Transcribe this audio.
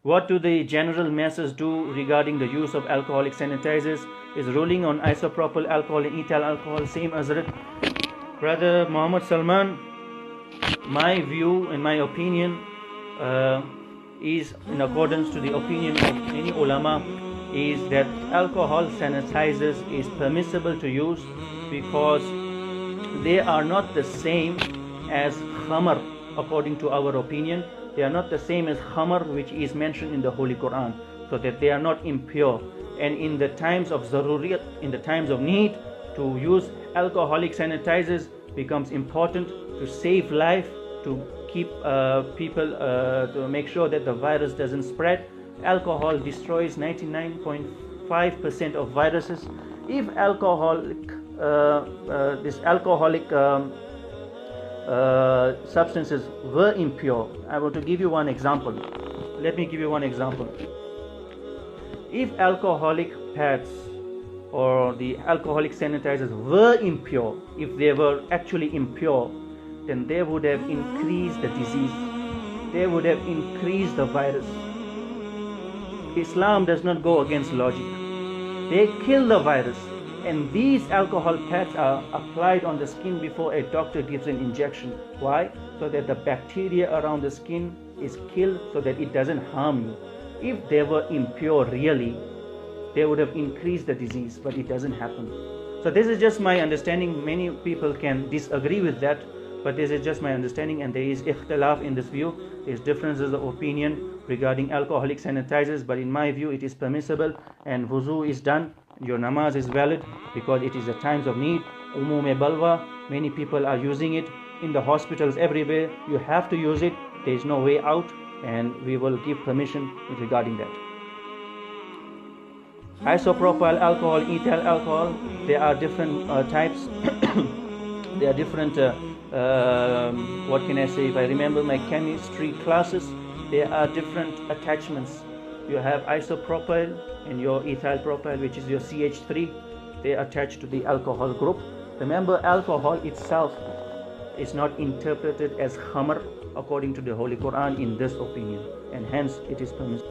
What do the general masses do regarding the use of alcoholic sanitizers? Is ruling on isopropyl alcohol and ethyl alcohol same as it? Brother Muhammad Salman, my view and my opinion is in accordance to the opinion of many ulama, is that alcohol sanitizers is permissible to use because they are not the same as khamar. According to our opinion, they are not the same as khamar, which is mentioned in the Holy Quran, so that they are not impure. And in the times of zaruriyat, in the times of need, to use alcoholic sanitizers becomes important to save life, to keep people, to make sure that the virus doesn't spread. Alcohol destroys 99.5% of viruses. If this alcoholic substances were impure, I want to give you one example. Let me give you one example. If alcoholic pads or the alcoholic sanitizers were impure, if they were actually impure, then they would have increased the disease, they would have increased the virus. Islam does not go against logic. They kill the virus, and these alcohol pads are applied on the skin before a doctor gives an injection. Why? So that the bacteria around the skin is killed, so that it doesn't harm you. If they were impure really, they would have increased the disease, but it doesn't happen. So this is just my understanding. Many people can disagree with that, but this is just my understanding, and there is ikhtilaf in this view. There is differences of opinion regarding alcoholic sanitizers, but in my view it is permissible, and wuzu is done, your namaz is valid, because it is the times of need. Umume balwa, many people are using it in the hospitals everywhere. You have to use it, there is no way out, and we will give permission regarding that. Isopropyl alcohol, ethyl alcohol, there are different types. There are different what can I say, if I remember my chemistry classes, there are different attachments. You have isopropyl and your ethyl propyl, which is your CH3. They are attached to the alcohol group. Remember, alcohol itself is not interpreted as khamr according to the Holy Quran in this opinion, and hence it is permissible.